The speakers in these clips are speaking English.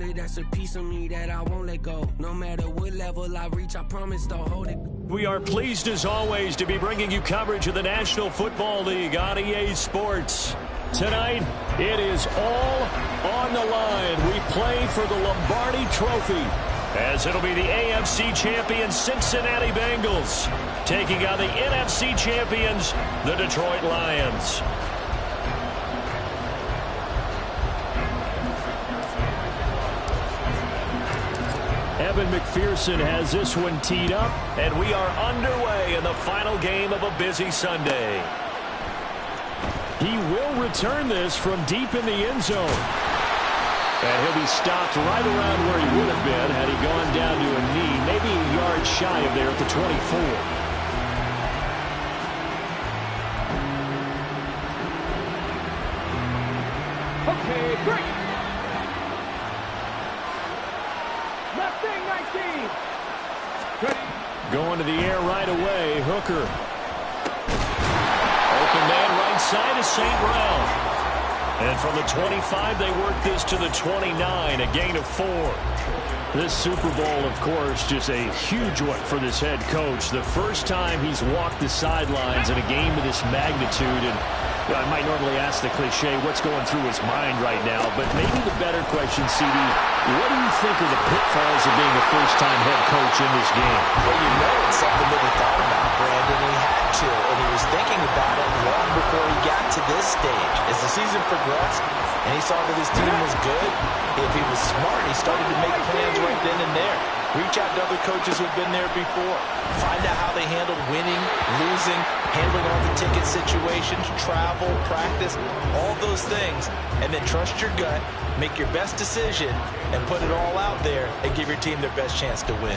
surrounded, that's a piece of me that I won't let go. No matter what level I reach, I promise to hold it. We are pleased as always to be bringing you coverage of the National Football League on EA Sports. Tonight, it is all on the line. We play for the Lombardi Trophy, as it'll be the AFC champions Cincinnati Bengals taking on the NFC champions, the Detroit Lions. Evan McPherson has this one teed up, and we are underway in the final game of a busy Sunday. He will return this from deep in the end zone. And he'll be stopped right around where he would have been had he gone down to a knee, maybe a yard shy of there at the 24. Okay, great. Left thing, 19. Ready. Going to the air right away, Hooker. Open man right side is St. Brown. And from the 25, they work this to the 29, a gain of 4. This Super Bowl, of course, just a huge one for this head coach. The first time he's walked the sidelines in a game of this magnitude. And I might normally ask the cliche, what's going through his mind right now? But maybe the better question, CD, what do you think are the pitfalls of being a first-time head coach in this game? Well, you know it's something that he thought about, Brandon. He had to, and he was thinking about it long before he got to this stage. As the season progressed, and he saw that his team was good, if he was smart, he started to make plans right then and there. Reach out to other coaches who've been there before. Find out how they handled winning, losing, handling all the ticket situations, travel, practice, all those things. And then trust your gut, make your best decision, and put it all out there and give your team their best chance to win.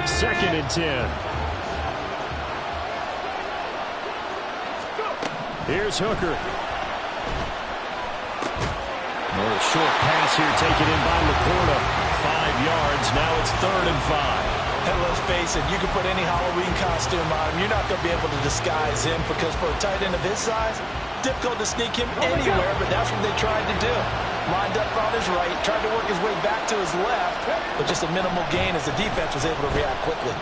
Second and 10. Here's Hooker. Another short pass here taken in by Laporta. 5 yards. Now it's 3rd and 5. And let's face it, you can put any Halloween costume on him. You're not going to be able to disguise him because for a tight end of his size, difficult to sneak him anywhere, but that's what they tried to do. Lined up on his right, tried to work his way back to his left, but just a minimal gain as the defense was able to react quickly.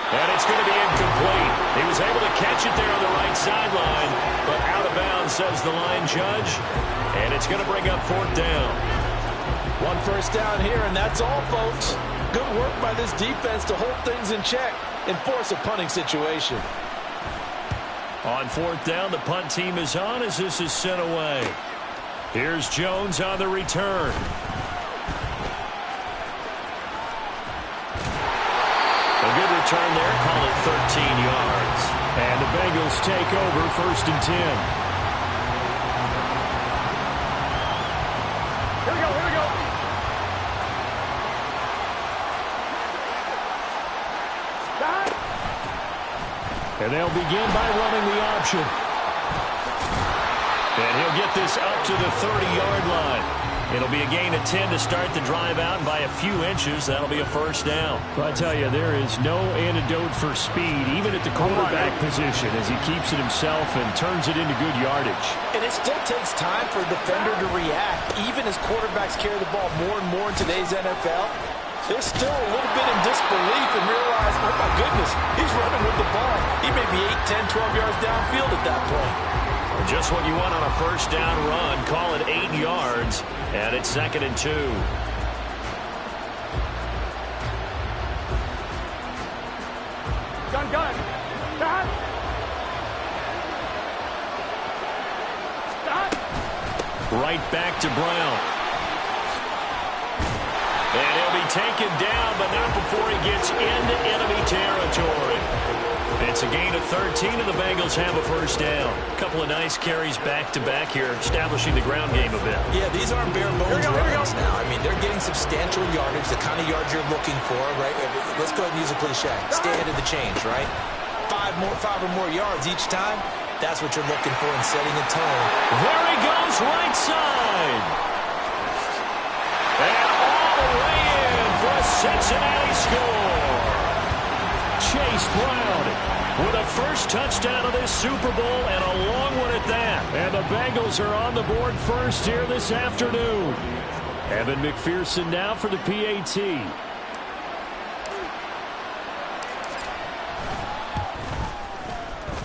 And it's going to be incomplete. He was able to catch it there on the right sideline, but out of bounds, says the line judge. And it's going to bring up 4th down. 1 first down here, and that's all, folks. Good work by this defense to hold things in check and force a punting situation. On 4th down, the punt team is on as this is sent away. Here's Jones on the return. A good return there, call it 13 yards. And the Bengals take over 1st and 10. Here we go, here we go. Stop. And they'll begin by running the option. And he'll get this up to the 30-yard line. It'll be a gain of 10 to start the drive out, and by a few inches, that'll be a 1st down. Well, I tell you, there is no antidote for speed, even at the quarterback position, as he keeps it himself and turns it into good yardage. And it still takes time for a defender to react, even as quarterbacks carry the ball more and more in today's NFL. They're still a little bit in disbelief and realize, oh my goodness, he's running with the ball. He may be 8, 10, 12 yards downfield at that point. Just what you want on a 1st down run. Call it 8 yards, and it's 2nd and 2. Gun. Stop. Stop. Right back to Brown. And he'll be taken down, but not before he gets into enemy territory. It's a gain of 13, and the Bengals have a 1st down. A couple of nice carries back-to-back here, establishing the ground game a bit. Yeah, these aren't bare-bones runs now. I mean, they're getting substantial yardage, the kind of yards you're looking for, right? Let's go ahead and use a cliche. Stay ahead of the change, right? 5 or more yards each time, that's what you're looking for in setting a tone. There he goes, right side. And all the way in for a Cincinnati score. Chase Brown with a first touchdown of this Super Bowl, and a long one at that. And the Bengals are on the board first here this afternoon. Evan McPherson now for the PAT.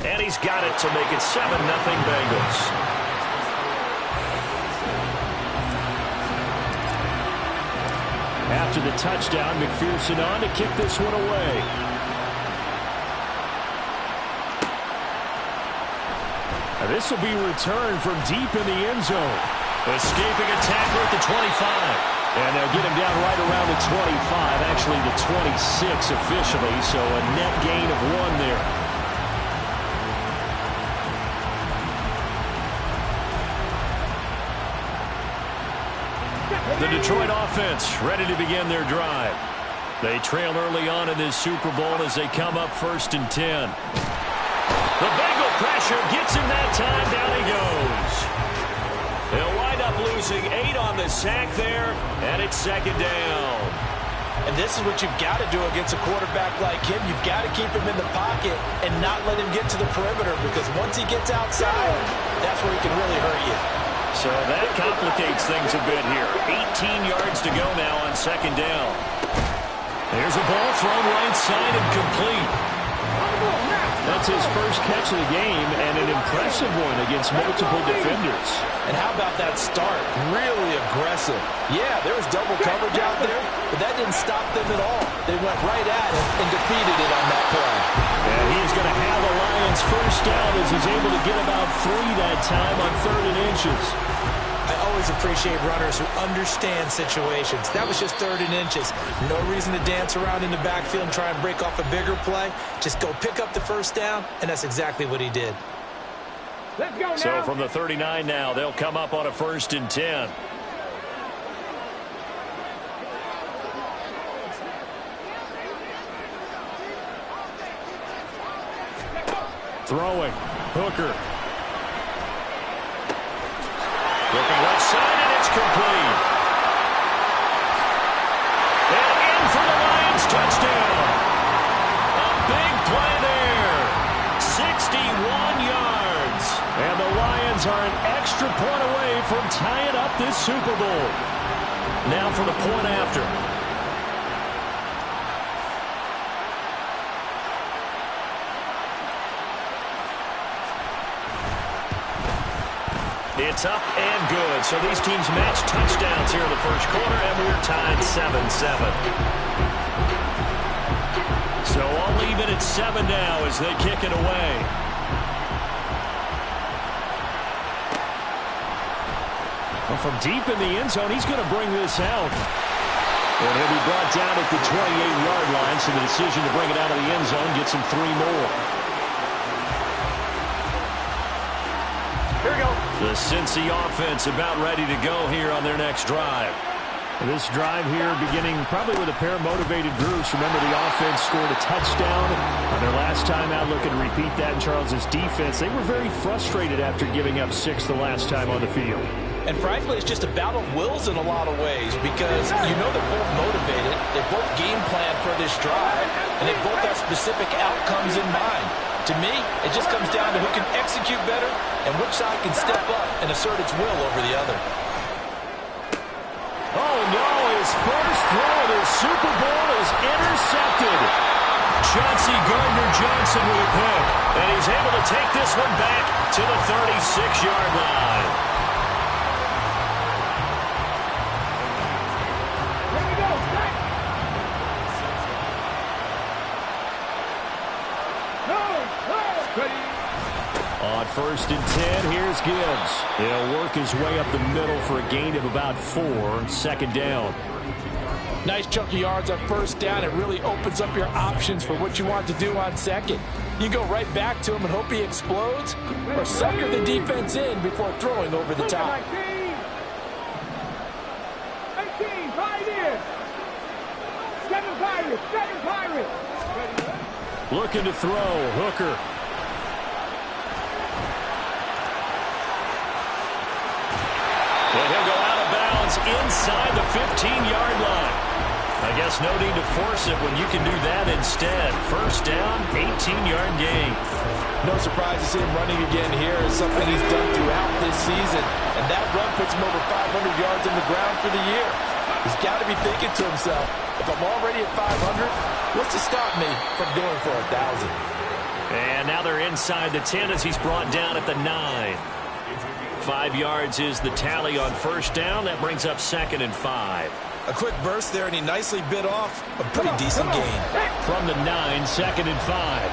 And he's got it to make it 7-0 Bengals. After the touchdown, McPherson on to kick this one away. Now this will be returned from deep in the end zone. Escaping a tackler at the 25. And they'll get him down right around the 25, actually the 26 officially, so a net gain of 1 there. The Detroit offense ready to begin their drive. They trail early on in this Super Bowl as they come up 1st and 10. The Bengal pressure gets him that time. Down he goes. They'll wind up losing 8 on the sack there, and it's 2nd down. And this is what you've got to do against a quarterback like him. You've got to keep him in the pocket and not let him get to the perimeter, because once he gets outside, that's where he can really hurt you. So that complicates things a bit here. 18 yards to go now on 2nd down. There's a ball thrown right side and complete. That's his first catch of the game, and an impressive one against multiple defenders. And how about that start? Really aggressive. Yeah, there was double coverage out there, but that didn't stop them at all. They went right at him and defeated it on that play. And he's going to have the Lions first down as he's able to get about 3 that time on 3rd and inches. I always appreciate runners who understand situations. That was just 3rd and inches. No reason to dance around in the backfield and try and break off a bigger play. Just go pick up the first down, and that's exactly what he did. Let's go now. So from the 39 now, they'll come up on a 1st and 10. Throwing. Hooker. Looking left side, and it's complete. And in for the Lions touchdown. A big play there. 61 yards. And the Lions are an extra point away from tying up this Super Bowl. Now for the point after. It's up and good. So these teams match touchdowns here in the first quarter, and we're tied 7-7. So all even at 7 now as they kick it away. Well, from deep in the end zone, he's going to bring this out. And he'll be brought down at the 28-yard line, so the decision to bring it out of the end zone gets him 3 more. Here we go. The Cincy offense about ready to go here on their next drive. This drive here beginning probably with a pair of motivated groups. Remember, the offense scored a touchdown on their last time out. Looking to repeat that in Charles's defense. They were very frustrated after giving up 6 the last time on the field. And frankly, it's just a battle of wills in a lot of ways, because you know they're both motivated, they both game plan for this drive, and they both have specific outcomes in mind. To me, it just comes down to who can execute better and which side can step up and assert its will over the other. Oh no, his first throw of the Super Bowl is intercepted. Chauncey Gardner-Johnson with a pick, and he's able to take this one back to the 36-yard line. On 1st and 10, here's Gibbs. He'll work his way up the middle for a gain of about 4, 2nd down. Nice chunk of yards on 1st down. It really opens up your options for what you want to do on 2nd. You go right back to him and hope he explodes, or sucker the defense in before throwing over the top. 18, right in. 7 Pirates. Looking to throw, Hooker. And he'll go out of bounds inside the 15-yard line. I guess no need to force it when you can do that instead. First down, 18-yard gain. No surprise to see him running again here. It's something he's done throughout this season. And that run puts him over 500 yards on the ground for the year. He's got to be thinking to himself, if I'm already at 500, what's to stop me from going for 1,000? And now they're inside the 10 as he's brought down at the 9. 5 yards is the tally on first down. That brings up 2nd and 5. A quick burst there, and he nicely bit off a pretty decent gain. From the 9, 2nd and 5.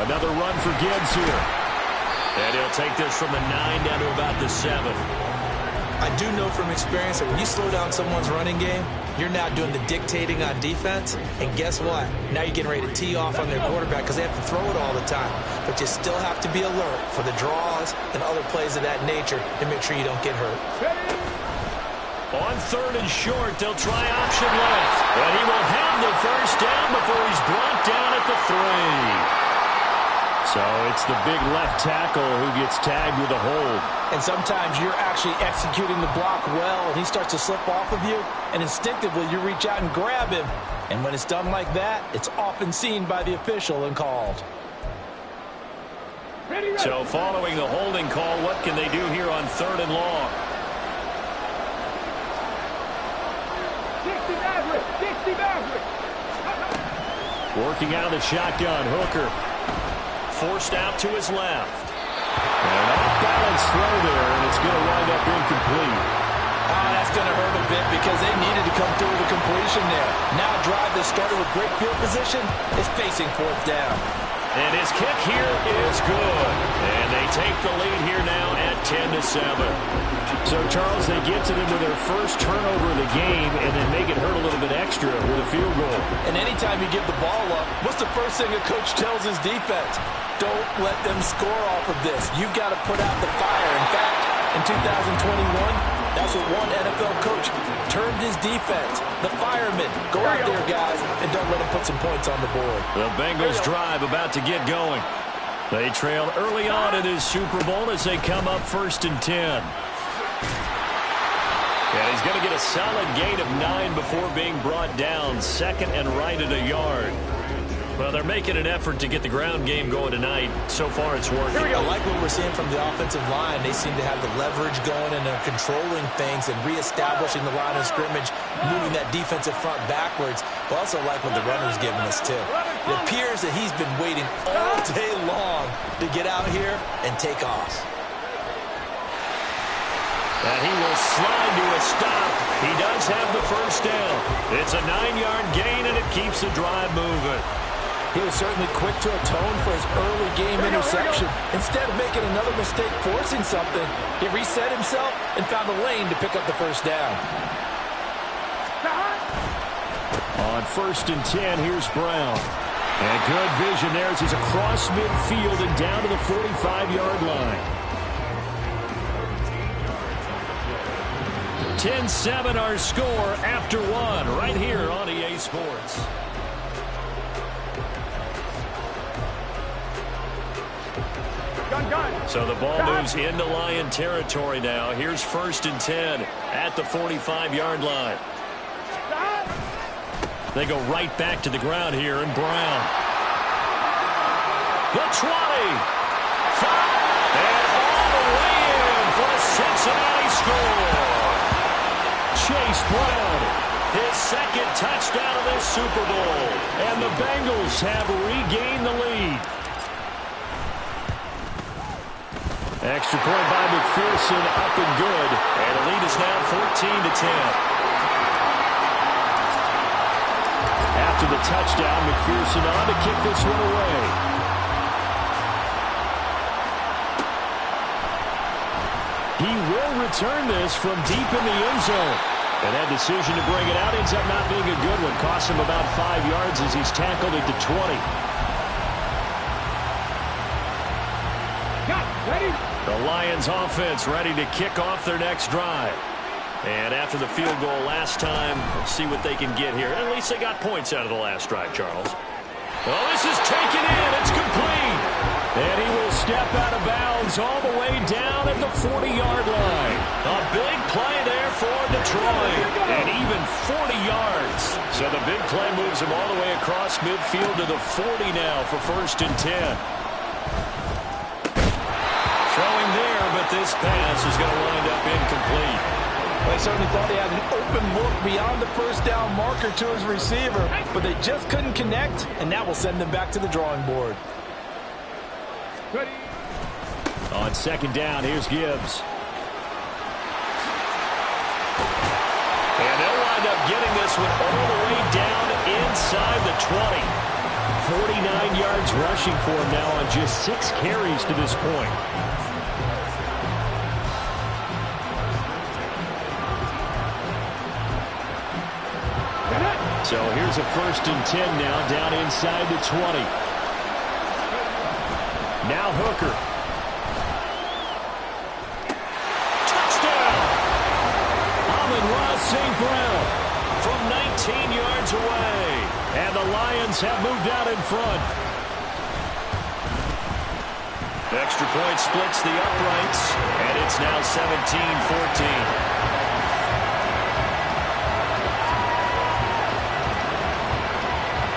Another run for Gibbs here. And he'll take this from the 9 down to about the 7. I do know from experience that when you slow down someone's running game, you're now doing the dictating on defense. And guess what? Now you're getting ready to tee off on their quarterback because they have to throw it all the time. But you still have to be alert for the draws and other plays of that nature to make sure you don't get hurt. On 3rd and short, they'll try option left. And he will have the first down before he's brought down at the 3. So it's the big left tackle who gets tagged with a hold. And sometimes you're actually executing the block well, and he starts to slip off of you, and instinctively you reach out and grab him. And when it's done like that, it's often seen by the official and called. So following the holding call, what can they do here on 3rd and long? 60 Maverick. Working out of the shotgun, Hooker. Forced out to his left. An off-balance throw there, and it's going to wind up incomplete. That's going to hurt a bit because they needed to come through with a completion there. Now a drive that started with great field position is facing 4th down. And his kick here is good. And they take the lead here now at 10-7. So, Charles, they get to them with their first turnover of the game and then make it hurt a little bit extra with a field goal. And anytime you give the ball up, what's the first thing a coach tells his defense? Don't let them score off of this. You've got to put out the fire. In fact, in 2021, that's what one NFL coach termed his defense. The firemen. Go out there, guys, and don't let them put some points on the board. The Bengals drive about to get going. They trail early on in this Super Bowl as they come up 1st and 10. And he's going to get a solid gain of 9 before being brought down. 2nd and right at a yard. Well, they're making an effort to get the ground game going tonight. So far, it's working. I like what we're seeing from the offensive line. They seem to have the leverage going, and they're controlling things and reestablishing the line of scrimmage, moving that defensive front backwards. But also like what the runner's giving us, too. It appears that he's been waiting all day long to get out here and take off. And he will slide to a stop. He does have the first down. It's a 9-yard gain, and it keeps the drive moving. He was certainly quick to atone for his early game interception. Instead of making another mistake forcing something, he reset himself and found a lane to pick up the first down. On 1st and 10, here's Brown. And good vision there as he's across midfield and down to the 45-yard line. 10-7 our score after 1 right here on EA Sports. So the ball moves into Lion territory now. Here's 1st and 10 at the 45-yard line. They go right back to the ground here, and Brown. The 20. 5. And all the way in for a Cincinnati score. Chase Brown, his 2nd touchdown of this Super Bowl. And the Bengals have regained the lead. Extra point by McPherson, up and good. And the lead is now 14-10. After the touchdown, McPherson on to kick this one away. He will return this from deep in the end zone. And that decision to bring it out ends up not being a good one. Costs him about 5 yards as he's tackled at the 20. The Lions offense ready to kick off their next drive. And after the field goal last time, we'll see what they can get here. At least they got points out of the last drive, Charles. Well, this is taken in. It's complete. And he will step out of bounds all the way down at the 40-yard line. A big play there for Detroit, and even 40 yards. So the big play moves him all the way across midfield to the 40 now for 1st and 10. Throwing there, but this pass is going to wind up incomplete. They certainly thought he had an open look beyond the 1st down marker to his receiver, but they just couldn't connect, and that will send them back to the drawing board. Ready. On 2nd down, here's Gibbs. And they'll wind up getting this one all the way down inside the 20. 49 yards rushing for him now on just 6 carries to this point. So here's a 1st and 10 now down inside the 20. Now Hooker. Touchdown! Amon-Ra St. Brown from 19 yards away. And the Lions have moved out in front. Extra point splits the uprights, and it's now 17-14.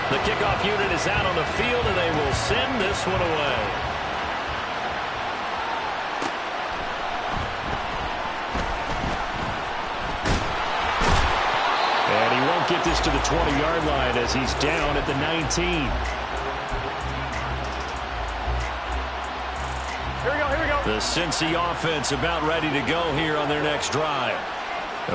The kickoff unit is out on the field, and they will send this one away. And he won't get this to the 20-yard line as he's down at the 19. Here we go, here we go. The Cincy offense about ready to go here on their next drive.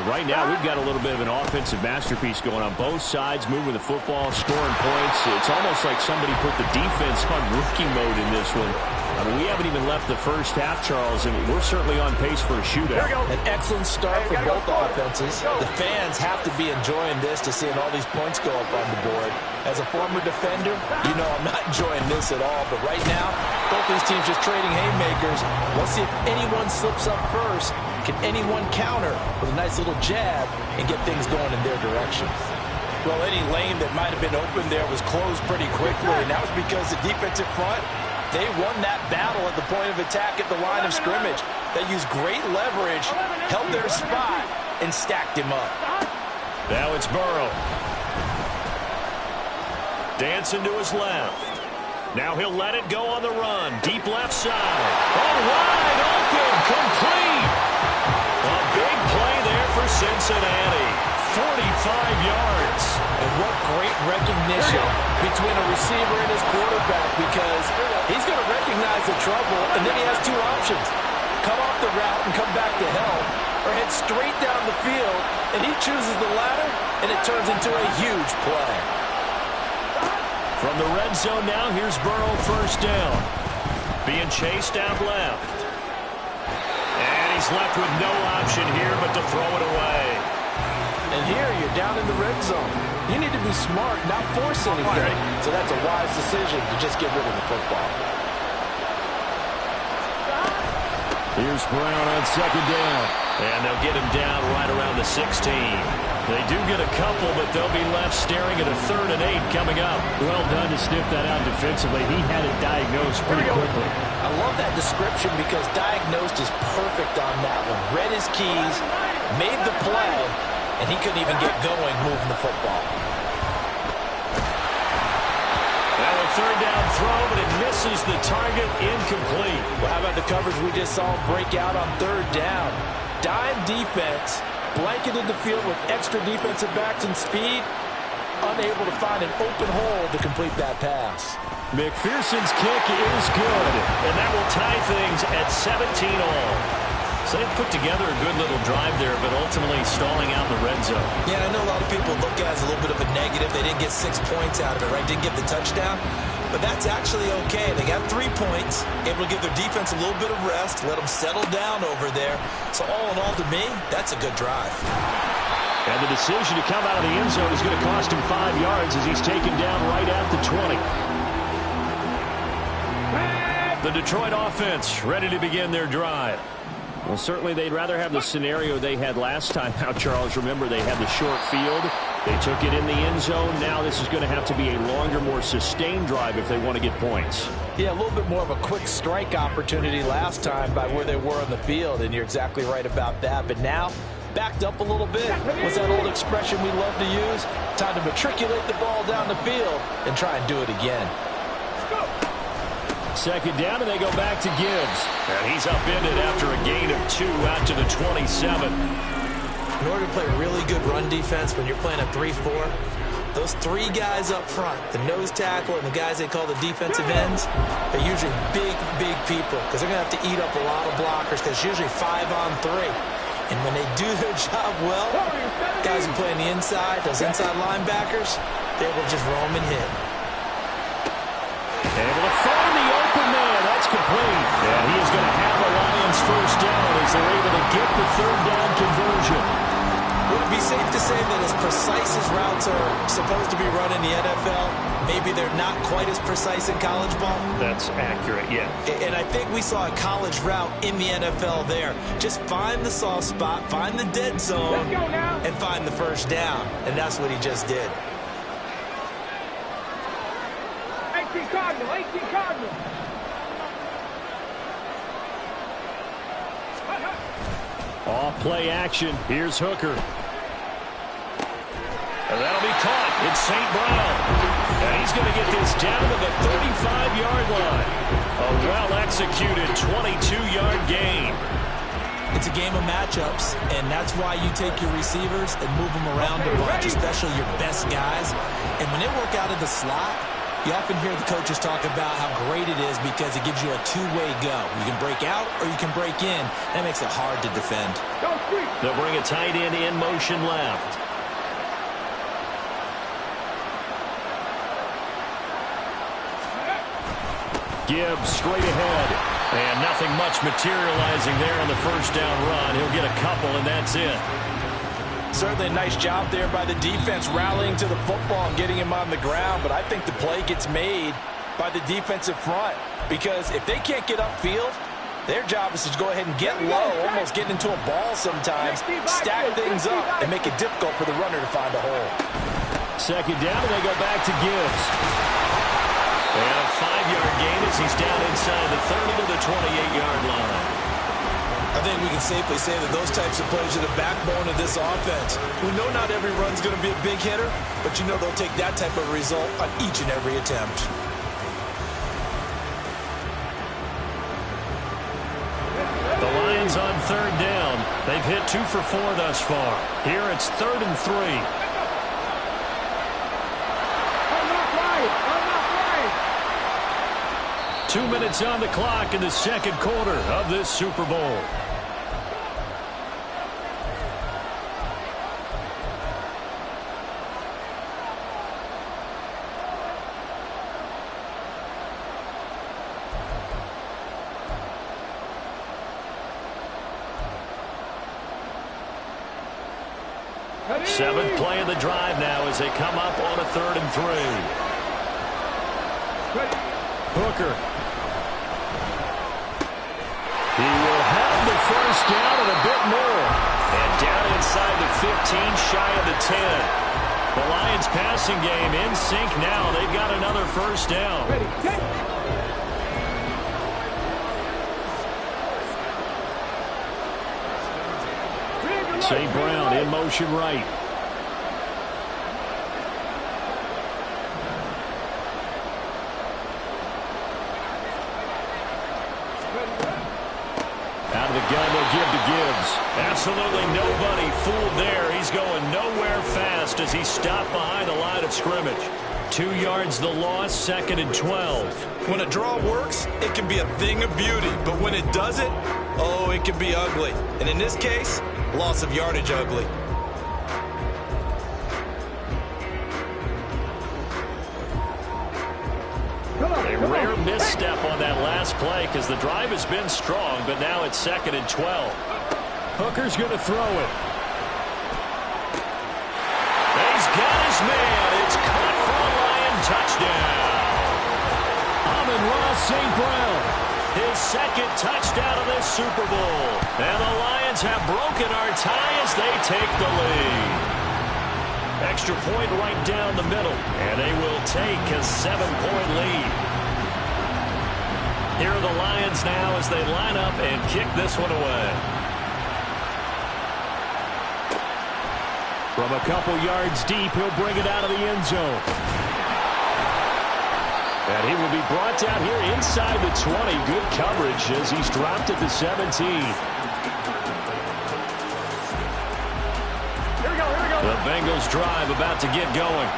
Right now, we've got a little bit of an offensive masterpiece going on both sides, moving the football, scoring points. It's almost like somebody put the defense on rookie mode in this one. I mean, we haven't even left the first half, Charles, and we're certainly on pace for a shootout. An excellent start for both offenses. The fans have to be enjoying this to seeing all these points go up on the board. As a former defender, you know I'm not enjoying this at all. But right now, both these teams just trading haymakers. Let's see if anyone slips up first. Can anyone counter with a nice little jab and get things going in their direction? Well, any lane that might have been open there was closed pretty quickly, and that was because the defensive front, they won that battle at the point of attack at the line of scrimmage. They used great leverage, held their spot, and stacked him up. Now it's Burrow. Dancing to his left. Now he'll let it go on the run. Deep left side. Oh, wide open. Complete. A big play there for Cincinnati. 45 yards. And what great recognition between a receiver and his quarterback, because he's going to recognize the trouble, and then he has two options. Cut off the route and come back to help, or head straight down the field, and he chooses the latter, and it turns into a huge play. From the red zone now, here's Burrow, 1st down. Being chased out left. And he's left with no option here but to throw it away. And here you're down in the red zone. You need to be smart, not force anything. So that's a wise decision to just get rid of the football. Here's Brown on 2nd down. And they'll get him down right around the 16. They do get a couple, but they'll be left staring at a 3rd and 8 coming up. Well done to sniff that out defensively. He had it diagnosed pretty quickly. I love that description because diagnosed is perfect on that one. Read his keys, made the play, and he couldn't even get going moving the football. Now a 3rd down throw, but it misses the target, incomplete. Well, how about the coverage we just saw him break out on 3rd down? Dime defense, blanketed the field with extra defensive backs and speed, unable to find an open hole to complete that pass. McPherson's kick is good, and that will tie things at 17-all. So they put together a good little drive there, but ultimately stalling out in the red zone. Yeah, I know a lot of people look at it as a little bit of a negative. They didn't get 6 points out of it, right? Didn't get the touchdown. But that's actually okay. They got 3 points, able to give their defense a little bit of rest, let them settle down over there. So all in all, to me, that's a good drive. And the decision to come out of the end zone is going to cost him 5 yards as he's taken down right at the 20. The Detroit offense ready to begin their drive. Well, certainly they'd rather have the scenario they had last time. Now, Charles, remember, they had the short field. They took it in the end zone. Now this is going to have to be a longer, more sustained drive if they want to get points. Yeah, a little bit more of a quick strike opportunity last time by where they were on the field, and you're exactly right about that. But now backed up a little bit. What's that old expression we love to use? Time to matriculate the ball down the field and try and do it again. Second down, and they go back to Gibbs. And he's upended after a gain of 2 out to the 27. In order to play really good run defense when you're playing a 3-4, those 3 guys up front, the nose tackle and the guys they call the defensive ends, they're usually big, big people because they're going to have to eat up a lot of blockers because it's usually 5-on-3. And when they do their job well, guys who play on the inside, those inside linebackers, they're able to just roam and hit. Able to find the open man. That's complete. And he is going to have the Lions first down as they're able to get the third down conversion. Would it be safe to say that as precise as routes are supposed to be run in the NFL, maybe they're not quite as precise in college ball? That's accurate, yeah. And I think we saw a college route in the NFL there. Just find the soft spot, find the dead zone, and find the first down. And that's what he just did. 18 Cardinal, 18 Cardinal. Off play action. Here's Hooker. And that'll be caught. It's St. Brown. And he's going to get this down to the 35-yard line. A well-executed 22-yard gain. It's a game of matchups, and that's why you take your receivers and move them around a bunch, especially your best guys. And when they work out of the slot, you often hear the coaches talk about how great it is because it gives you a two-way go. You can break out or you can break in. That makes it hard to defend. They'll bring a tight end in motion left. Gibbs straight ahead. And nothing much materializing there on the first down run. He'll get a couple, and that's it. Certainly a nice job there by the defense rallying to the football and getting him on the ground, but I think the play gets made by the defensive front because if they can't get upfield, their job is to go ahead and get low, almost get into a ball sometimes, stack things up, and make it difficult for the runner to find a hole. Second down, and they go back to Gibbs. And a 5-yard gain as he's down inside the 30 to the 28-yard line. I think we can safely say that those types of plays are the backbone of this offense. We know not every run's going to be a big hitter, but you know they'll take that type of result on each and every attempt. The Lions on third down. They've hit 2 for 4 thus far. Here it's 3rd and 3. I'm not right. 2 minutes on the clock in the second quarter of this Super Bowl. Seventh play of the drive now as they come up on a 3rd and 3. Hooker. He will have the first down and a bit more. And down inside the 15, shy of the 10. The Lions passing game in sync now. They've got another first down. St. Brown in motion right. Out of the gun, they'll give to Gibbs. Absolutely nobody fooled there. He's going nowhere fast as he stopped behind the line of scrimmage. 2 yards the loss, 2nd and 12. When a draw works, it can be a thing of beauty. But when it doesn't, oh, it can be ugly. And in this case, loss of yardage ugly. A rare misstep on that last play because the drive has been strong, but now it's 2nd and 12. Hooker's going to throw it. He's got his man. It's caught for a Lion touchdown. Amon-Ra St. Brown, his 2nd touchdown of this Super Bowl. And the Lions have broken our tie as they take the lead. Extra point right down the middle, and they will take a 7-point lead. Here are the Lions now as they line up and kick this one away. From a couple yards deep, he'll bring it out of the end zone. And he will be brought down here inside the 20. Good coverage as he's dropped at the 17. The Bengals drive about to get going.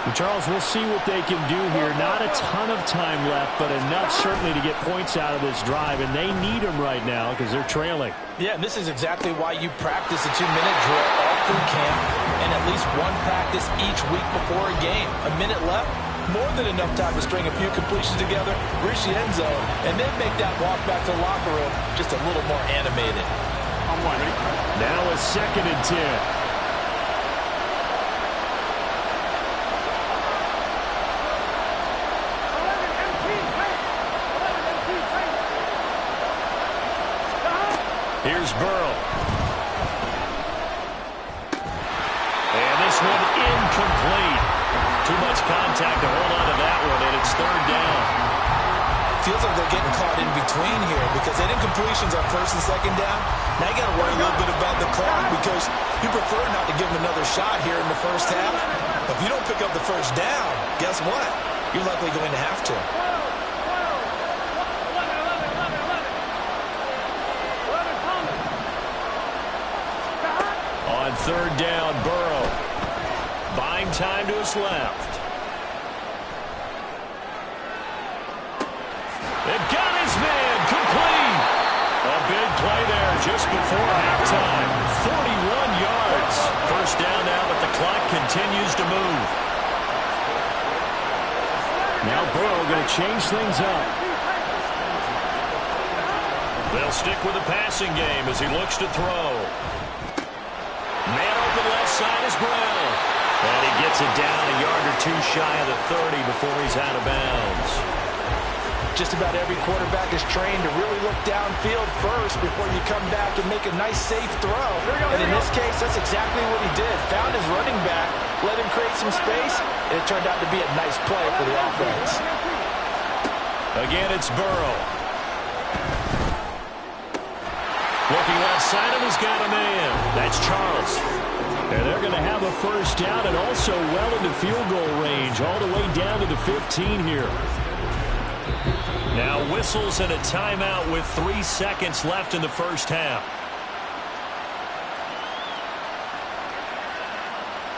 And Charles, we'll see what they can do here. Not a ton of time left, but enough certainly to get points out of this drive, and they need them right now because they're trailing. Yeah, and this is exactly why you practice a 2-minute drill all through camp and at least one practice each week before a game. A minute left, more than enough time to string a few completions together, reach the end zone, and then make that walk back to the locker room just a little more animated. Now a 2nd and 10. Here's Burrow. And this one incomplete. Too much contact to hold on to that one, and it's 3rd down. Feels like they're getting caught in between here because that incompletion's on 1st and 2nd down. Now you got to worry a little bit about the clock because you prefer not to give them another shot here in the first half. But if you don't pick up the 1st down, guess what? You're likely going to have to. On 3rd down, Burrow. Buying time to his left. They've got his man. Complete. A big play there just before halftime. 41 yards. 1st down now, but the clock continues to move. Now Burrow going to change things up. They'll stick with the passing game as he looks to throw. Man open left side is Brown. And he gets it down a yard or two shy of the 30 before he's out of bounds. Just about every quarterback is trained to really look downfield first before you come back and make a nice, safe throw. And in this case, that's exactly what he did. Found his running back, let him create some space, and it turned out to be a nice play for the offense. Again, it's Burrow. Looking left side of, he's got a man. That's Charles. And they're going to have a 1st down and also well into field goal range, all the way down to the 15 here. Now whistles and a timeout with 3 seconds left in the 1st half.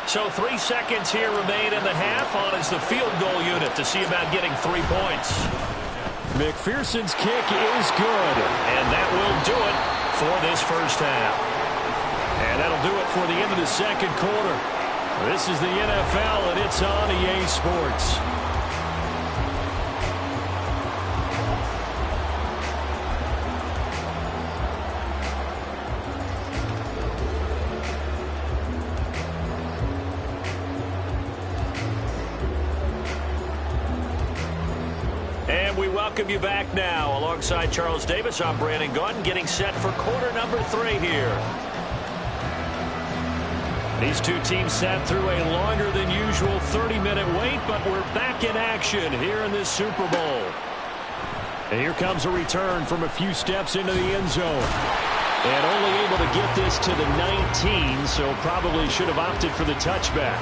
So 3 seconds here remain in the half. On is the field goal unit to see about getting 3 points. McPherson's kick is good, and that will do it for this 1st half. And that'll do it for the end of the 2nd quarter. This is the NFL, and it's on EA Sports. And we welcome you back now. Alongside Charles Davis, I'm Brandon Gaudin, getting set for quarter number 3 here. These two teams sat through a longer than usual 30-minute wait, but we're back in action here in this Super Bowl. And here comes a return from a few steps into the end zone. And only able to get this to the 19, so probably should have opted for the touchback.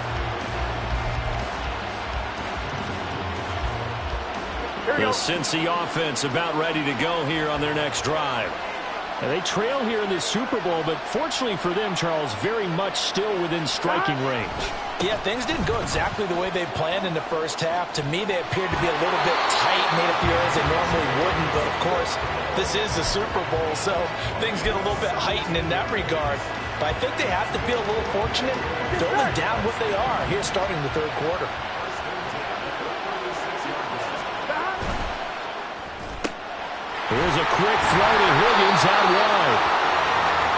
The Cincy offense about ready to go here on their next drive. And they trail here in this Super Bowl, but fortunately for them, Charles, very much still within striking range. Yeah, things didn't go exactly the way they planned in the 1st half. To me, they appeared to be a little bit tight, made a few errors they normally wouldn't. But, of course, this is the Super Bowl, so things get a little bit heightened in that regard. But I think they have to feel a little fortunate. They're only down what they are here starting the 3rd quarter. Here's a quick throw to Higgins out wide.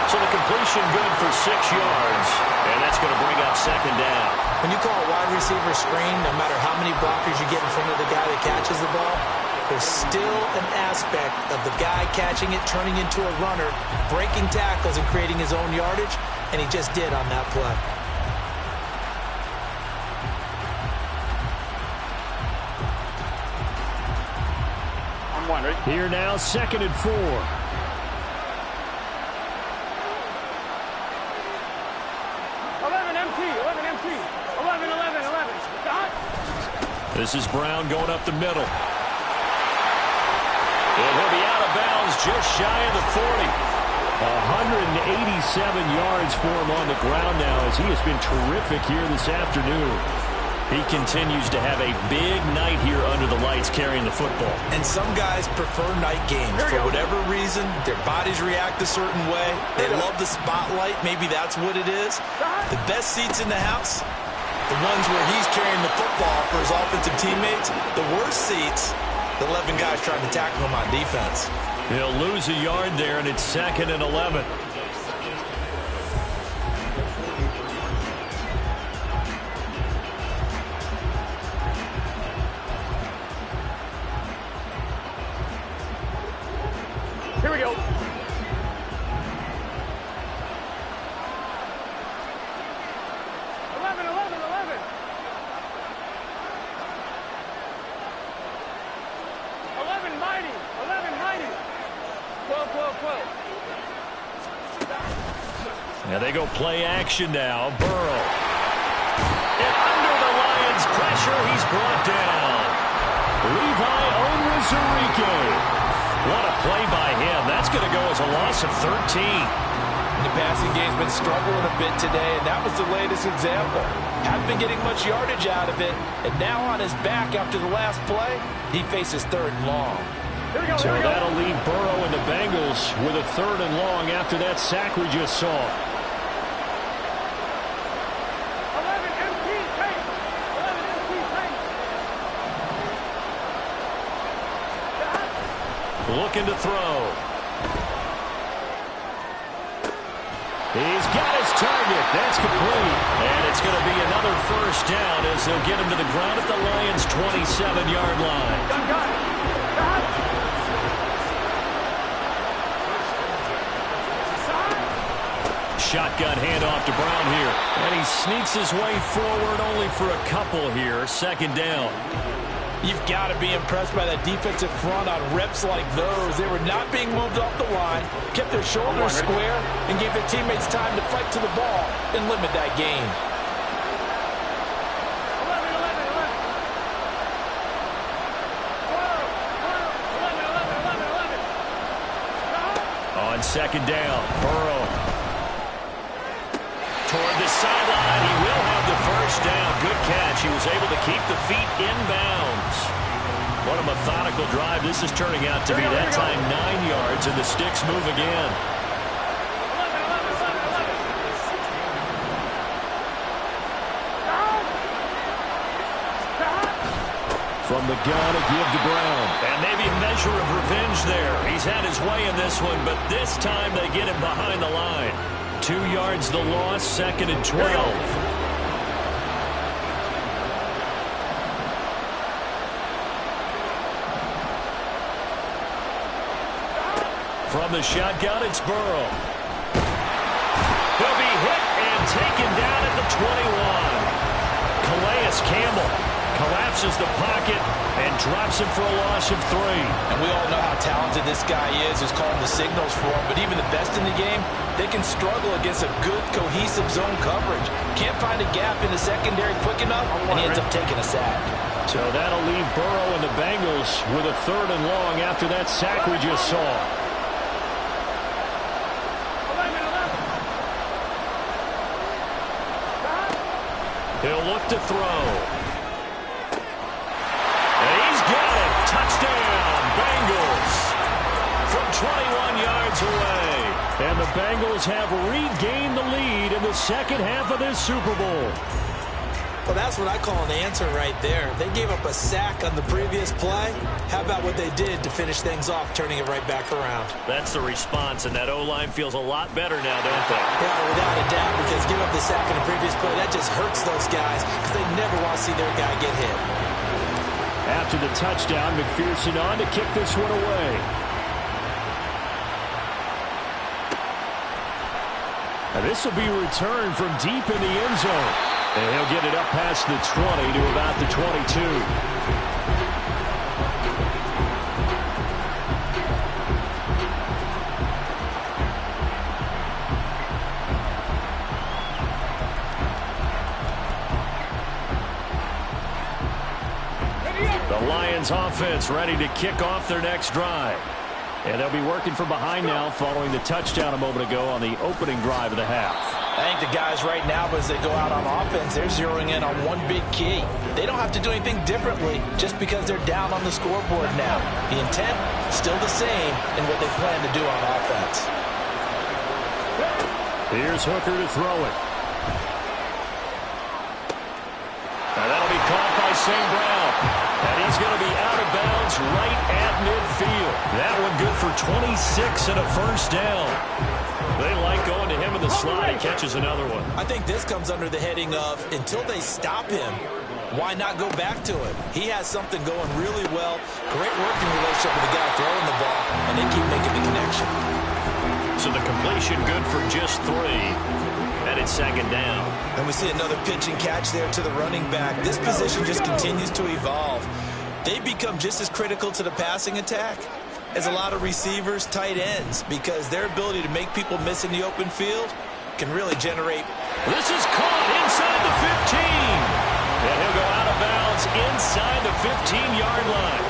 So the completion good for 6 yards, and that's going to bring up 2nd down. When you call a wide receiver screen, no matter how many blockers you get in front of the guy that catches the ball, there's still an aspect of the guy catching it, turning into a runner, breaking tackles and creating his own yardage, and he just did on that play. Here now, 2nd and 4. 11 empty. This is Brown going up the middle. And he'll be out of bounds just shy of the 40. 187 yards for him on the ground now as he has been terrific here this afternoon. He continues to have a big night here under the lights carrying the football. And some guys prefer night games. For whatever reason, their bodies react a certain way. They love the spotlight. Maybe that's what it is. The best seats in the house, the ones where he's carrying the football for his offensive teammates. The worst seats, the 11 guys trying to tackle him on defense. He'll lose a yard there, and it's 2nd and 11. Here we go. 11, 11, 11. 11 mighty. 11 mighty. 12, 12, 12. Now they go play action now. Burrow. And under the Lions' pressure, he's brought down. Levi Onwuzurike. What a play by him. That's going to go as a loss of 13. The passing game's been struggling a bit today, and that was the latest example. Haven't been getting much yardage out of it, and now on his back after the last play, he faces 3rd and long. So that'll leave Burrow and the Bengals with a 3rd and long after that sack we just saw. 11 MT tank. 11 MT tank. Looking to throw. He's got his target. That's complete. And it's going to be another 1st down as they'll get him to the ground at the Lions' 27-yard line. Got it. Shotgun handoff to Brown here. And he sneaks his way forward only for a couple here. 2nd down. You've got to be impressed by that defensive front on reps like those. They were not being moved off the line, kept their shoulders square, and gave their teammates time to fight to the ball and limit that gain. 11, 11, 11. 12, 11, 11, 11. On 2nd down, Burrow. Toward the sideline. He will have the 1st down. Good catch. He was able to keep the feet inbounds. What a methodical drive this is turning out to be. That time 9 yards, and the sticks move again. 11, 11, 11, 11. From the gun, a give to Brown. And maybe a measure of revenge there. He's had his way in this one, but this time they get him behind the line. 2 yards the loss, 2nd and 12. From the shotgun, it's Burrow. He'll be hit and taken down at the 21. Calais Campbell collapses the pocket and drops him for a loss of 3. And we all know how talented this guy is, who's calling the signals for him. But even the best in the game, they can struggle against a good, cohesive zone coverage. Can't find a gap in the secondary quick enough, and he ends up taking a sack. So that'll leave Burrow and the Bengals with a 3rd and long after that sack we just saw. 11, 11. He'll look to throw. And he's got it. Touchdown, Bengals. From 21 yards away. And the Bengals have regained the lead in the 2nd half of this Super Bowl. Well, that's what I call an answer right there. They gave up a sack on the previous play. How about what they did to finish things off, turning it right back around? That's the response, and that O-line feels a lot better now, don't they? Yeah, without a doubt, because giving up the sack on the previous play, that just hurts those guys because they never want to see their guy get hit. After the touchdown, McPherson on to kick this one away. And this will be returned from deep in the end zone. And he'll get it up past the 20 to about the 22. The Lions offense ready to kick off their next drive. And they'll be working from behind now following the touchdown a moment ago on the opening drive of the half. I think the guys right now, as they go out on offense, they're zeroing in on one big key. They don't have to do anything differently just because they're down on the scoreboard now. The intent, still the same in what they plan to do on offense. Here's Hooker to throw it. And that'll be caught by St. Brown. And he's going to be out of bounds right at midfield. That one good for 26 and a first down. They like going to him in the slot. He catches another one. I think this comes under the heading of, until they stop him, why not go back to him? He has something going really well. Great working relationship with the guy throwing the ball, and they keep making the connection. So the completion good for just 3. And it's second down. And we see another pitch and catch there to the running back. This position just continues to evolve. They become just as critical to the passing attack as a lot of receivers, tight ends, because their ability to make people miss in the open field can really generate. This is caught inside the 15. And he'll go out of bounds inside the 15-yard line.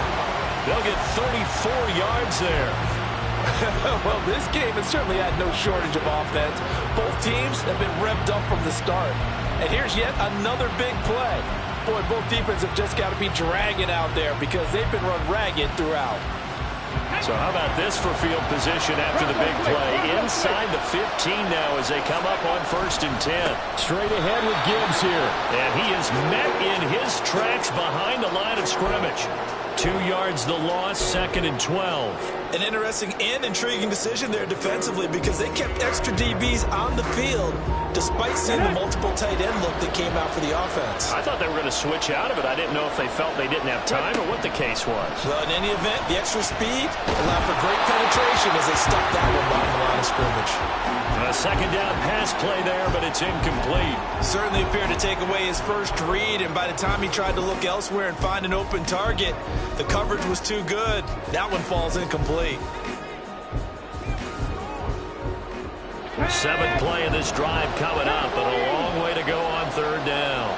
They'll get 34 yards there. Well, this game has certainly had no shortage of offense. Both teams have been revved up from the start. And here's yet another big play. Boy, both defenses have just got to be dragging out there because they've been run ragged throughout. So how about this for field position after the big play? Inside the 15 now as they come up on 1st and 10. Straight ahead with Gibbs here. And he is met in his tracks behind the line of scrimmage. 2 yards the loss, 2nd and 12. An interesting and intriguing decision there defensively because they kept extra DBs on the field despite seeing the multiple tight end look that came out for the offense. I thought they were going to switch out of it. I didn't know if they felt they didn't have time or what the case was. Well, in any event, the extra speed allowed for great penetration as they stuck that one behind the line of scrimmage. A second down pass play there, but it's incomplete. Certainly appeared to take away his first read, and by the time he tried to look elsewhere and find an open target, the coverage was too good. That one falls incomplete. 7th play of this drive coming up, but a long way to go on 3rd down.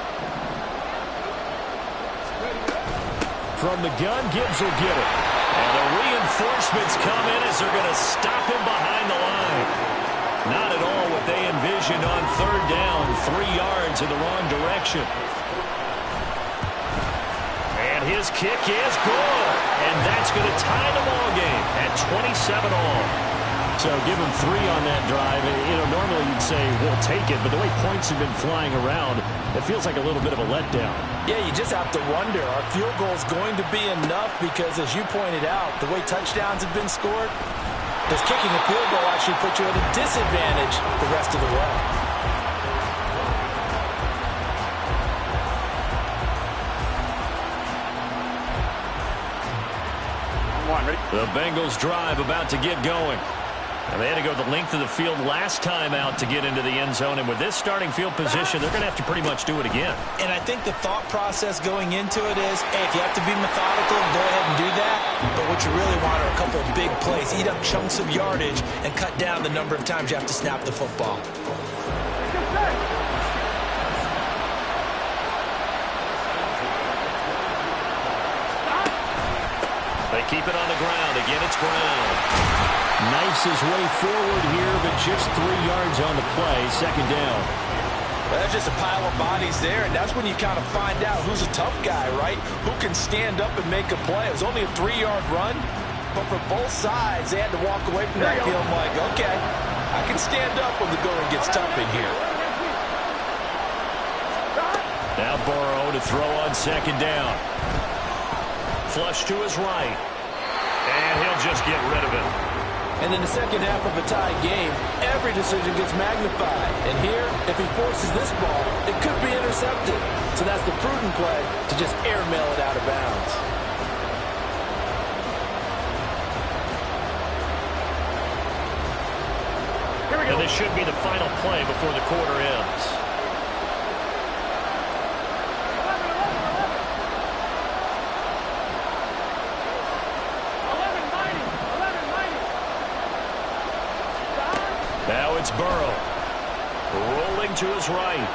From the gun, Gibbs will get it. And the reinforcements come in as they're going to stop him behind the line. Not at all what they envisioned on 3rd down. 3 yards in the wrong direction. And his kick is good. And that's going to tie the ball game at 27 all. So give him 3 on that drive. You know, normally you'd say, we'll take it. But the way points have been flying around, it feels like a little bit of a letdown. Yeah, you just have to wonder, are field goals going to be enough? Because as you pointed out, the way touchdowns have been scored, does kicking a field goal actually put you at a disadvantage the rest of the way? The Bengals drive about to get going. And they had to go the length of the field last time out to get into the end zone. And with this starting field position, they're going to have to pretty much do it again. And I think the thought process going into it is, hey, if you have to be methodical, go ahead and do that. But what you really want are a couple of big plays. Eat up chunks of yardage and cut down the number of times you have to snap the football. They keep it on the ground. Again, it's Brown. Knifes his way forward here, but just 3 yards on the play. 2nd down. Well, that's just a pile of bodies there, and that's when you kind of find out who's a tough guy, right? Who can stand up and make a play. It was only a 3-yard run, but for both sides, they had to walk away from that feeling like, okay, I can stand up when the going gets tough in here. Now Burrow to throw on 2nd down. Flush to his right. And he'll just get rid of it. And in the second half of a tie game, every decision gets magnified. And here, if he forces this ball, it could be intercepted. So that's the prudent play to just airmail it out of bounds. And this should be the final play before the quarter ends. Now it's Burrow. Rolling to his right.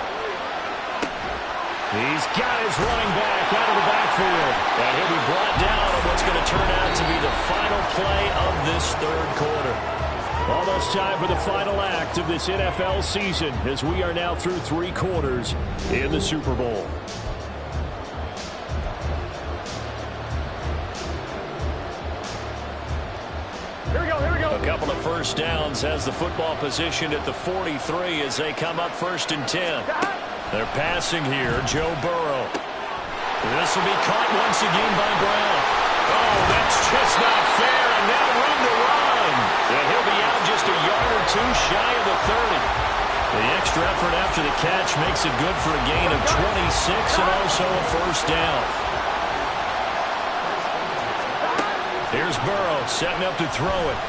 He's got his running back out of the backfield. And he'll be brought down on what's going to turn out to be the final play of this third quarter. Almost time for the final act of this NFL season as we are now through 3 quarters in the Super Bowl. Here we go, here we go. A couple of first downs has the football position at the 43 as they come up 1st and 10. They're passing here, Joe Burrow. This will be caught once again by Brown. Oh, that's just not fair, and now room to run. And he'll be out just a yard or 2 shy of the 30. The extra effort after the catch makes it good for a gain of 26 and also a first down. Here's Burrow setting up to throw it.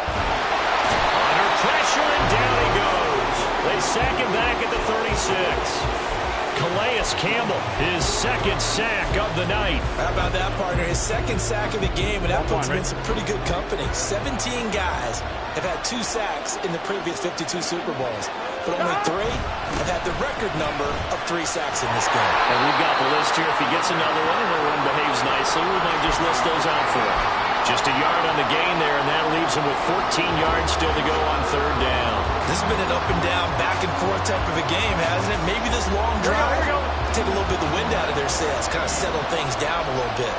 Under pressure, and down he goes. They sack him back at the 36. Calais Campbell, his 2nd sack of the night. How about that, partner? His 2nd sack of the game, and that puts him in some pretty good company. 17 guys have had 2 sacks in the previous 52 Super Bowls, but only 3 have had the record number of 3 sacks in this game. And we've got the list here. If he gets another one and everyone behaves nicely, we might just list those out for him. Just a yard on the gain there, and that leaves him with 14 yards still to go on 3rd down. This has been an up and down, back and forth type of a game, hasn't it? Maybe this long drive take a little bit of the wind out of their sails, kind of settle things down a little bit.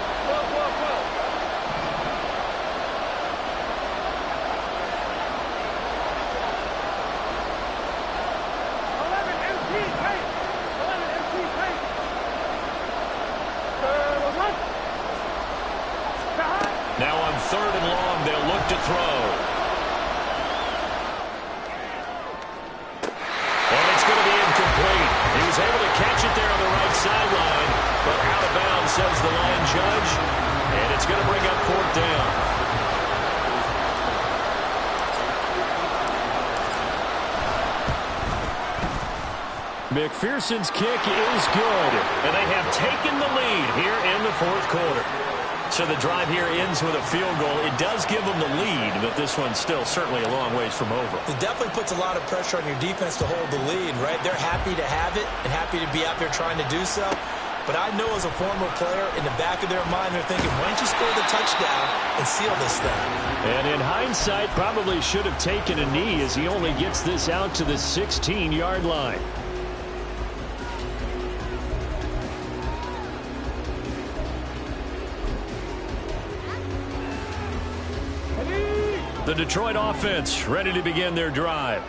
Now on 3rd and long, they'll look to throw. And it's going to be incomplete. He was able to catch it there on the right sideline, but out of bounds, says the line judge. And it's going to bring up 4th down. McPherson's kick is good, and they have taken the lead here in the 4th quarter. So the drive here ends with a field goal. It does give them the lead, but this one's still certainly a long ways from over. It definitely puts a lot of pressure on your defense to hold the lead, right? They're happy to have it and happy to be out there trying to do so. But I know as a former player, in the back of their mind, they're thinking, why don't you score the touchdown and seal this thing? And in hindsight, probably should have taken a knee as he only gets this out to the 16-yard line. The Detroit offense ready to begin their drive.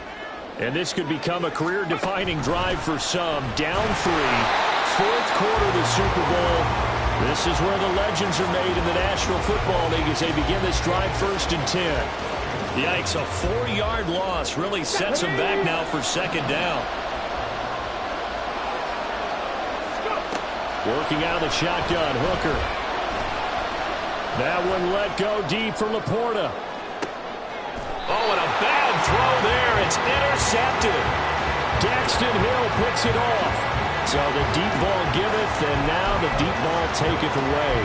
And this could become a career-defining drive for some. Down 3, 4th quarter of the Super Bowl. This is where the legends are made in the National Football League as they begin this drive 1st and 10. Yikes, a 4-yard loss really sets them back now for 2nd down. Working out of the shotgun, Hooker. That one let go deep for Laporta. Oh, and a bad throw there. It's intercepted. Daxton Hill picks it off. So the deep ball giveth, and now the deep ball taketh away.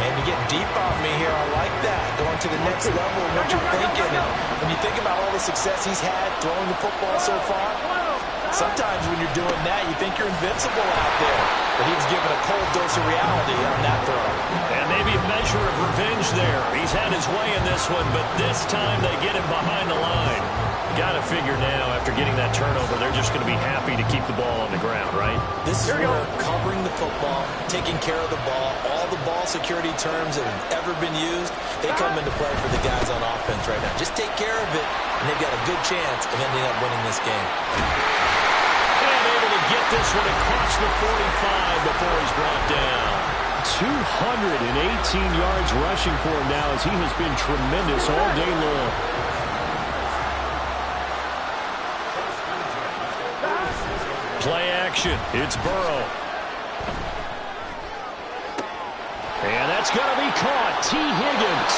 And you get deep on me here. I like that. Going to the next level of what you're thinking. And when you think about all the success he's had throwing the football so far, sometimes when you're doing that, you think you're invincible out there. But he was given a cold dose of reality on that throw. And maybe a measure of revenge there. He's had his way in this one, but this time they get him behind the line. Got to figure now, after getting that turnover, they're just going to be happy to keep the ball on the ground, right? This is where covering the football, taking care of the ball, all the ball security terms that have ever been used, they come into play for the guys on offense right now. Just take care of it, and they've got a good chance of ending up winning this game. And able to get this one across the 45 before he's brought down. 218 yards rushing for him now as he has been tremendous all day long. Play action. It's Burrow. And that's going to be caught. T. Higgins.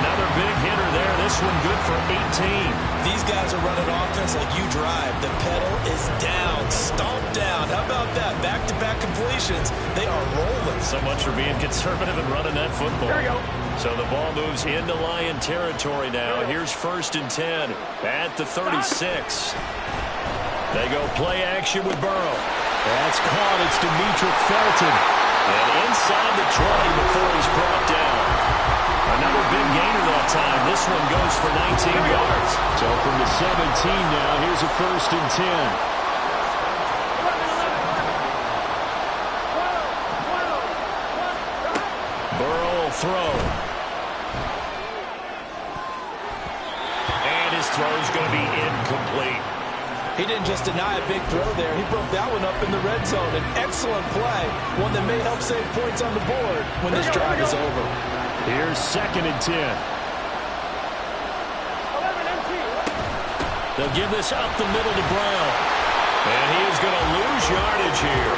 Another big hitter there. This one good for 18. These guys are running offense like you drive. The pedal is down. Stomp down. How about that? Back-to-back completions. They are rolling. So much for being conservative and running that football. There you go. So the ball moves into Lion territory now. Here's 1st and 10 at the 36. They go play action with Burrow. That's caught. It's Demetric Felton. And inside the 20 before he's brought down. Another big gainer that time. This one goes for 19 yards. So from the 17 now, here's a 1st and 10. Burrow will throw. And his throw's going to be incomplete. He didn't just deny a big throw there. He broke that one up in the red zone. An excellent play, one that may help save points on the board when this drive is over. Here's 2nd and 10. They'll give this up the middle to Brown. And he is going to lose yardage here.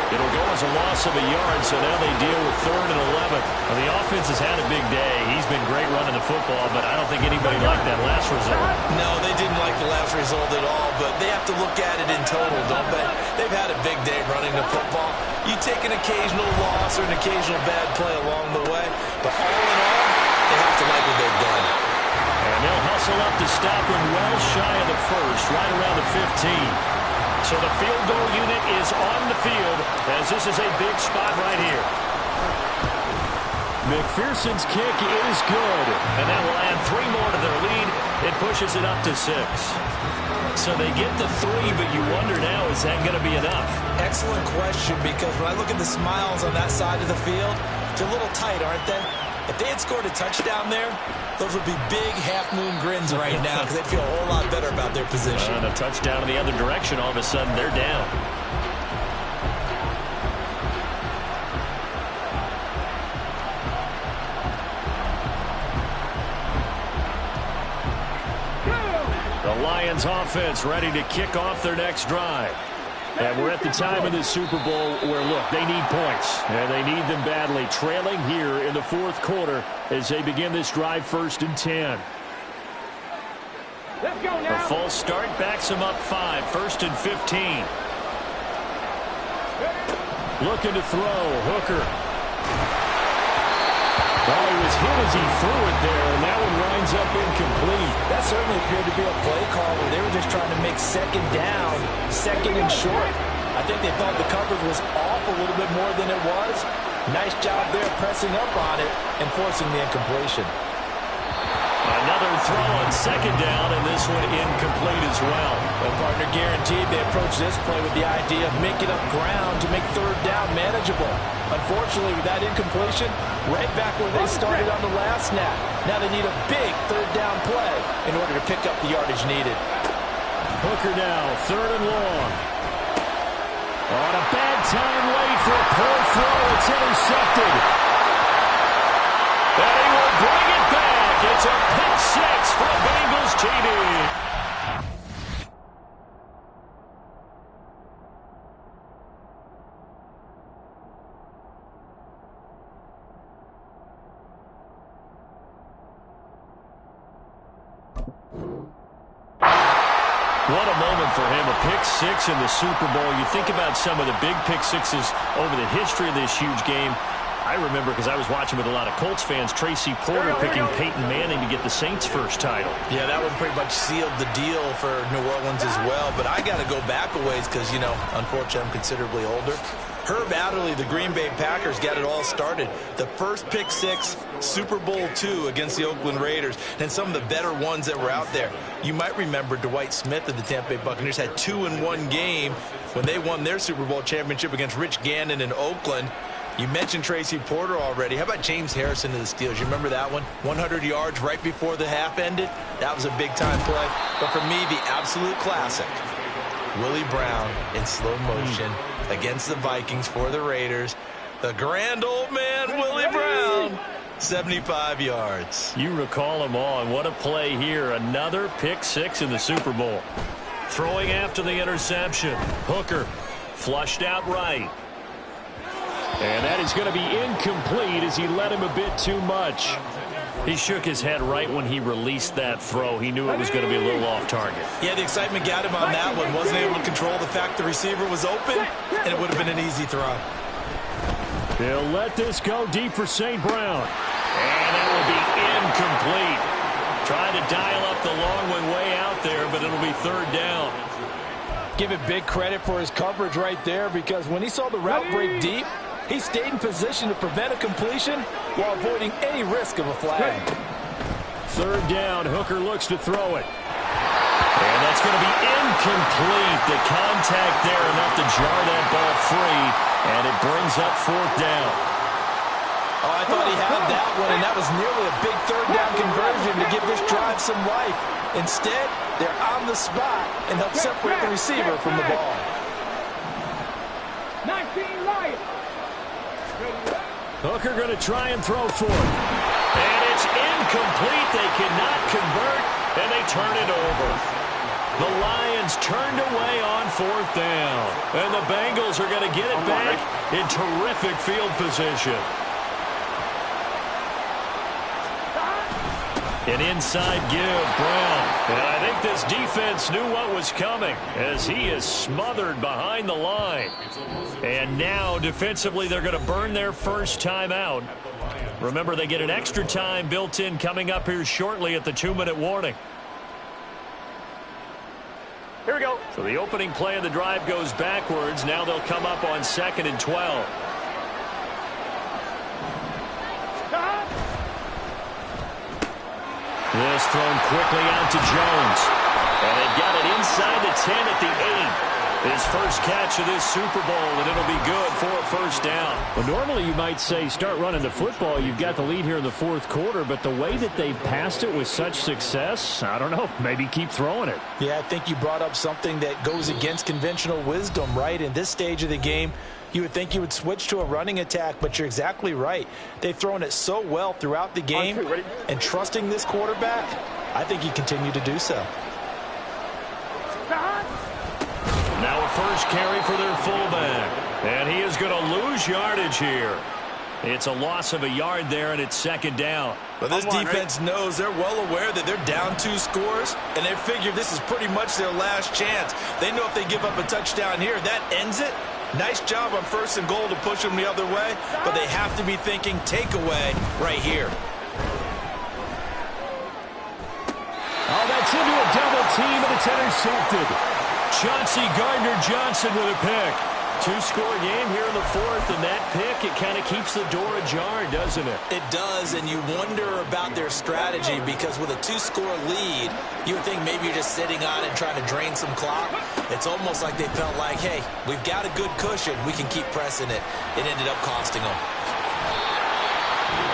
It'll go as a loss of a yard, so now they deal with 3rd and 11. Well, the offense has had a big day. He's been great running the football, but I don't think anybody liked that last result. No, they didn't like the last result at all, but they have to look at it in total, don't they? They've had a big day running the football. You take an occasional loss or an occasional bad play along the way, but all in all, they have to like what they've done. And they'll hustle up to stop him well shy of the 1st, right around the 15. So the field goal unit is on the field as this is a big spot right here. McPherson's kick is good. And that will add 3 more to their lead. It pushes it up to 6. So they get the 3, but you wonder now, is that going to be enough? Excellent question, because when I look at the smiles on that side of the field, they're a little tight, aren't they? If they had scored a touchdown there, those would be big half-moon grins right now because they'd feel a whole lot better about their position. And a touchdown in the other direction, all of a sudden they're down. The Lions offense ready to kick off their next drive. And we're at the time of the Super Bowl where, look, they need points. And they need them badly. Trailing here in the 4th quarter as they begin this drive 1st and 10. Let's go now. A false start backs them up 5. 1st and 15. Looking to throw. Hooker. Well, he was hit as he threw it there, and that one winds up incomplete. That certainly appeared to be a play call where they were just trying to make 2nd down, 2nd and short. I think they thought the coverage was off a little bit more than it was. Nice job there pressing up on it and forcing the incompletion. Another throw on 2nd down, and this one incomplete as well. The partner guaranteed they approached this play with the idea of making up ground to make 3rd down manageable. Unfortunately, with that incompletion, right back where they started on the last snap. Now they need a big 3rd down play in order to pick up the yardage needed. Hooker now, 3rd and long. On a bad time late for a poor throw. It's intercepted. And he will bring it back. It's a pick 6 for the Bengals TD. What a moment for him, a pick 6 in the Super Bowl. You think about some of the big pick 6s over the history of this huge game. I remember, because I was watching with a lot of Colts fans, Tracy Porter picking Peyton Manning to get the Saints' first title. Yeah, that one pretty much sealed the deal for New Orleans as well. But I got to go back a ways because, you know, unfortunately I'm considerably older. Herb Adderley, the Green Bay Packers, got it all started. The first pick 6, Super Bowl II against the Oakland Raiders, and some of the better ones that were out there. You might remember Dwight Smith of the Tampa Bay Buccaneers had 2 in one game when they won their Super Bowl championship against Rich Gannon in Oakland. You mentioned Tracy Porter already. How about James Harrison of the Steelers? You remember that one? 100 yards right before the half ended? That was a big-time play. But for me, the absolute classic, Willie Brown in slow motion against the Vikings for the Raiders. The grand old man, Willie Brown, 75 yards. You recall them all, and what a play here. Another pick 6 in the Super Bowl. Throwing after the interception. Hooker flushed out right. And that is going to be incomplete as he led him a bit too much. He shook his head right when he released that throw. He knew it was going to be a little off target. Yeah, the excitement got him on that one. Wasn't able to control the fact the receiver was open, and it would have been an easy throw. He'll let this go deep for St. Brown. And it will be incomplete. Trying to dial up the long one way out there, but it'll be 3rd down. Give it big credit for his coverage right there, because when he saw the route break deep, he stayed in position to prevent a completion while avoiding any risk of a flag. Third down, Hooker looks to throw it. And that's going to be incomplete. The contact there enough to jar that ball free, and it brings up fourth down. Oh, I thought he had that one, and that was nearly a big third down conversion to give this drive some life. Instead, they're on the spot and help separate the receiver from the ball. 19 Lions. Hooker going to try and throw for it. And it's incomplete. They cannot convert, and they turn it over. The Lions turned away on fourth down. And the Bengals are going to get it back in terrific field position. An inside give, Brown. And I think this defense knew what was coming as he is smothered behind the line. And now, defensively, they're going to burn their first time out. Remember, they get an extra time built in coming up here shortly at the 2-minute warning. Here we go. So the opening play of the drive goes backwards. Now they'll come up on 2nd and 12. This thrown quickly out to Jones. And they've got it inside the 10 at the 8. His first catch of this Super Bowl, and it'll be good for a first down. Well, normally you might say start running the football. You've got the lead here in the fourth quarter, but the way that they've passed it with such success, I don't know, maybe keep throwing it. Yeah, I think you brought up something that goes against conventional wisdom, right? In this stage of the game, you would think you would switch to a running attack, but you're exactly right. They've thrown it so well throughout the game, and trusting this quarterback, I think you continue to do so. Now a first carry for their fullback. And he is going to lose yardage here. It's a loss of a yard there, and it's 2nd down. But this defense knows, they're well aware that they're down 2 scores, and they figure this is pretty much their last chance. They know if they give up a touchdown here, that ends it. Nice job on 1st and goal to push them the other way, but they have to be thinking takeaway right here. Oh, that's into a double team, and it's intercepted. Chauncey Gardner-Johnson with a pick. 2-score game here in the 4th, and that pick, it kind of keeps the door ajar, doesn't it? It does, and you wonder about their strategy, because with a 2-score lead, you would think maybe you're just sitting on it trying to drain some clock. It's almost like they felt like, hey, we've got a good cushion. We can keep pressing it. It ended up costing them.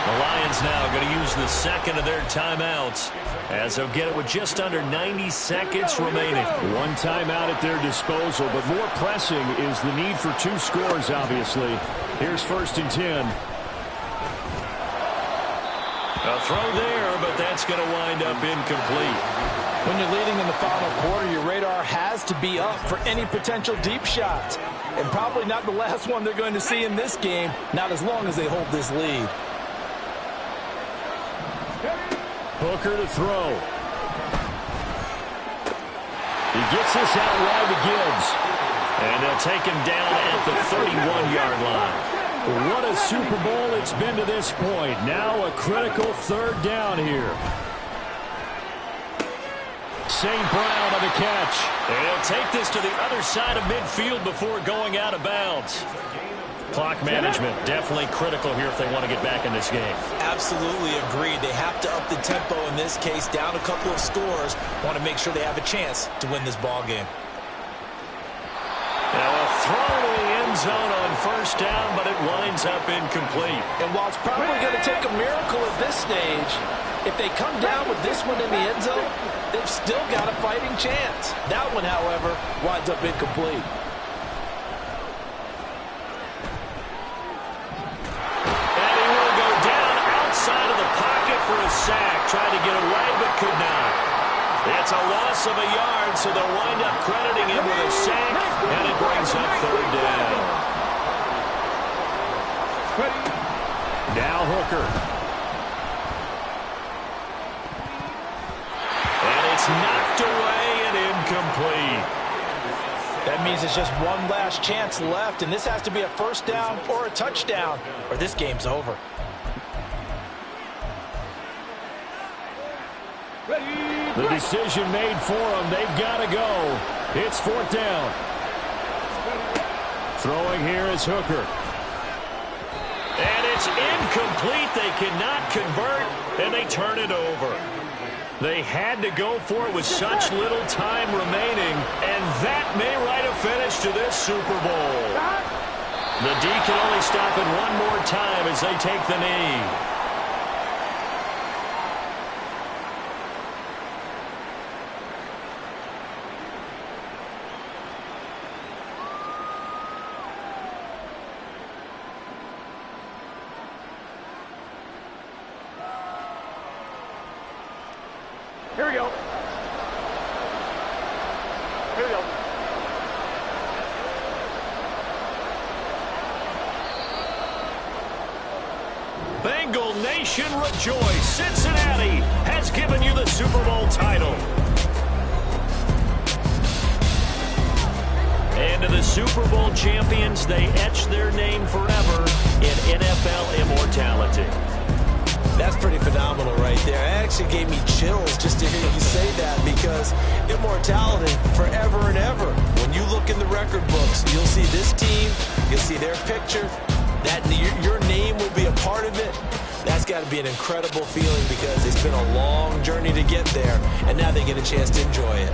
The Lions now going to use the 2nd of their timeouts, as they'll get it with just under 90 seconds remaining. One timeout at their disposal, but more pressing is the need for 2 scores, obviously. Here's 1st and 10. A throw there, but that's going to wind up incomplete. When you're leading in the final quarter, your radar has to be up for any potential deep shots. And probably not the last one they're going to see in this game, not as long as they hold this lead. Hooker to throw. He gets this out wide to Gibbs. And they'll take him down at the 31-yard line. What a Super Bowl it's been to this point. Now a critical 3rd down here. St. Brown on the catch. And he'll take this to the other side of midfield before going out of bounds. Clock management definitely critical here if they want to get back in this game. Absolutely agreed. They have to up the tempo in this case, down a couple of scores. Want to make sure they have a chance to win this ball game. Now a throw to the end zone on 1st down, but it winds up incomplete. And while it's probably going to take a miracle at this stage, if they come down with this one in the end zone, they've still got a fighting chance. That one, however, winds up incomplete. For a sack, tried to get away but could not. It's a loss of a yard, so they'll wind up crediting him with a sack, and it brings up 3rd down. Now Hooker. And it's knocked away and incomplete. That means it's just one last chance left, and this has to be a 1st down or a touchdown, or this game's over. Ready. The decision made for them. They've got to go. It's 4th down. Throwing here is Hooker. And it's incomplete. They cannot convert, and they turn it over. They had to go for it with such little time remaining, and that may write a finish to this Super Bowl. The D can only stop it one more time as they take the knee. Here we go. Here we go. Bengal Nation rejoice. Cincinnati has given you the Super Bowl title. And to the Super Bowl champions, they etch their name forever in NFL immortality. That's pretty phenomenal right there. It actually gave me chills just to hear you say that, because immortality forever and ever. When you look in the record books, you'll see this team, you'll see their picture, that your name will be a part of it. That's got to be an incredible feeling, because it's been a long journey to get there, and now they get a chance to enjoy it.